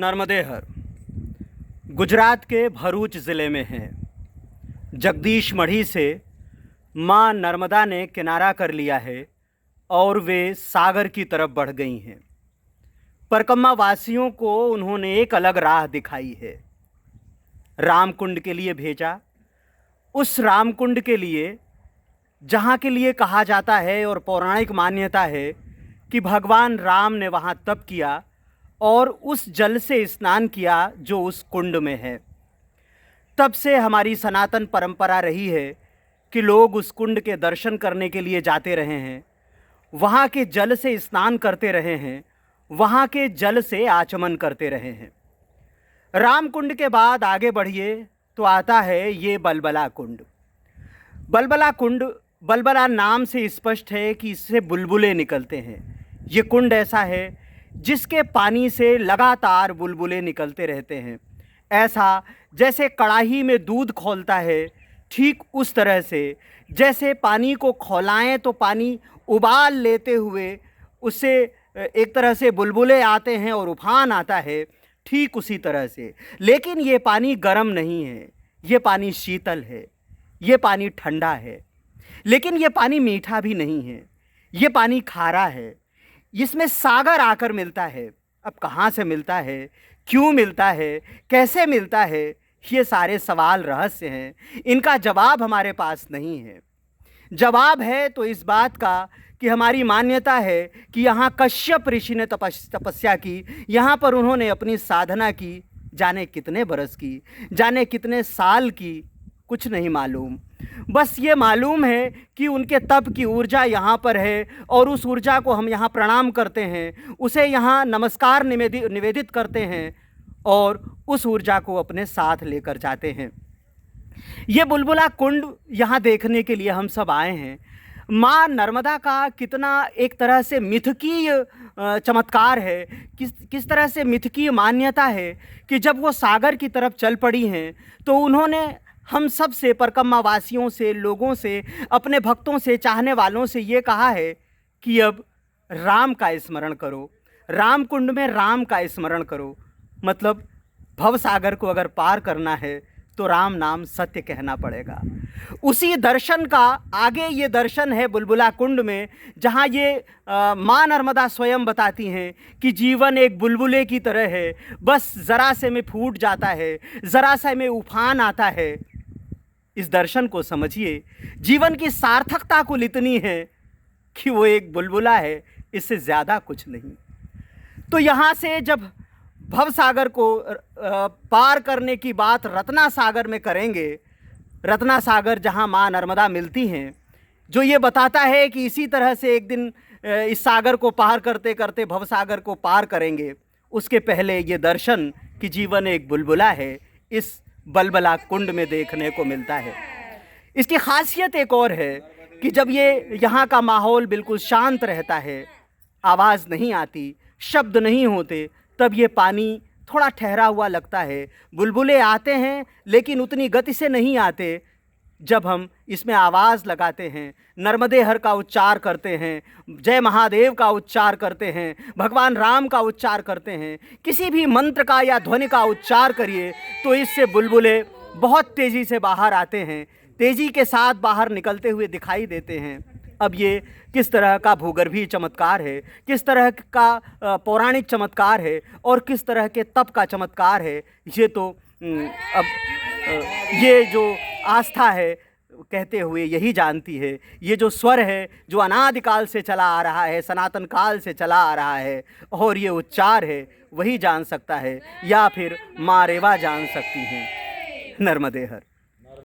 नर्मदेहर गुजरात के भरूच ज़िले में है। जगदीश मढ़ी से माँ नर्मदा ने किनारा कर लिया है और वे सागर की तरफ बढ़ गई हैं। परकम्मा वासियों को उन्होंने एक अलग राह दिखाई है। रामकुंड के लिए भेजा, उस रामकुंड के लिए जहाँ के लिए कहा जाता है और पौराणिक मान्यता है कि भगवान राम ने वहाँ तप किया और उस जल से स्नान किया जो उस कुंड में है। तब से हमारी सनातन परंपरा रही है कि लोग उस कुंड के दर्शन करने के लिए जाते रहे हैं, वहाँ के जल से स्नान करते रहे हैं, वहाँ के जल से आचमन करते रहे हैं। रामकुंड के बाद आगे बढ़िए तो आता है ये बलबला कुंड। बलबला कुंड, बलबला नाम से स्पष्ट है कि इससे बुलबुले निकलते हैं। ये कुंड ऐसा है जिसके पानी से लगातार बुलबुले निकलते रहते हैं। ऐसा जैसे कड़ाही में दूध खौलता है, ठीक उस तरह से जैसे पानी को खौलाएं तो पानी उबाल लेते हुए उससे एक तरह से बुलबुले आते हैं और उफान आता है, ठीक उसी तरह से। लेकिन ये पानी गर्म नहीं है, ये पानी शीतल है, ये पानी ठंडा है। लेकिन ये पानी मीठा भी नहीं है, ये पानी खारा है। इसमें सागर आकर मिलता है। अब कहाँ से मिलता है, क्यों मिलता है, कैसे मिलता है, ये सारे सवाल रहस्य हैं। इनका जवाब हमारे पास नहीं है। जवाब है तो इस बात का कि हमारी मान्यता है कि यहाँ कश्यप ऋषि ने तपस्या की, यहाँ पर उन्होंने अपनी साधना की, जाने कितने बरस की, जाने कितने साल की, कुछ नहीं मालूम। बस ये मालूम है कि उनके तप की ऊर्जा यहाँ पर है और उस ऊर्जा को हम यहाँ प्रणाम करते हैं, उसे यहाँ नमस्कार निवेदित करते हैं और उस ऊर्जा को अपने साथ लेकर जाते हैं। ये बुलबुला कुंड यहाँ देखने के लिए हम सब आए हैं। माँ नर्मदा का कितना एक तरह से मिथकीय चमत्कार है, किस तरह से मिथकीय मान्यता है कि जब वो सागर की तरफ चल पड़ी हैं तो उन्होंने हम सब से, परकम्मा वासियों से, लोगों से, अपने भक्तों से, चाहने वालों से ये कहा है कि अब राम का स्मरण करो, रामकुंड में राम का स्मरण करो। मतलब भव सागर को अगर पार करना है तो राम नाम सत्य कहना पड़ेगा। उसी दर्शन का आगे ये दर्शन है बुलबुला कुंड में, जहाँ ये माँ नर्मदा स्वयं बताती हैं कि जीवन एक बुलबुले की तरह है, बस ज़रा से में फूट जाता है, ज़रा से में उफान आता है। इस दर्शन को समझिए। जीवन की सार्थकता कुल इतनी है कि वो एक बुलबुला है, इससे ज़्यादा कुछ नहीं। तो यहाँ से जब भव सागर को पार करने की बात रत्ना सागर में करेंगे, रत्ना सागर जहाँ माँ नर्मदा मिलती हैं, जो ये बताता है कि इसी तरह से एक दिन इस सागर को पार करते करते भव सागर को पार करेंगे। उसके पहले ये दर्शन कि जीवन एक बुलबुला है, इस बलबला कुंड में देखने को मिलता है। इसकी खासियत एक और है कि जब ये यहाँ का माहौल बिल्कुल शांत रहता है, आवाज़ नहीं आती, शब्द नहीं होते, तब ये पानी थोड़ा ठहरा हुआ लगता है। बुलबुले आते हैं लेकिन उतनी गति से नहीं आते। जब हम इसमें आवाज़ लगाते हैं, नर्मदेहर का उच्चार करते हैं, जय महादेव का उच्चार करते हैं, भगवान राम का उच्चार करते हैं, किसी भी मंत्र का या ध्वनि का उच्चार करिए तो इससे बुलबुले बहुत तेज़ी से बाहर आते हैं, तेज़ी के साथ बाहर निकलते हुए दिखाई देते हैं। अब ये किस तरह का भूगर्भीय चमत्कार है, किस तरह का पौराणिक चमत्कार है और किस तरह के तप का चमत्कार है, ये तो अब ये जो आस्था है कहते हुए यही जानती है। ये जो स्वर है जो अनादिकाल से चला आ रहा है, सनातन काल से चला आ रहा है, और ये उच्चार है वही जान सकता है, या फिर माँ रेवा जान सकती हैं। नर्मदेहर।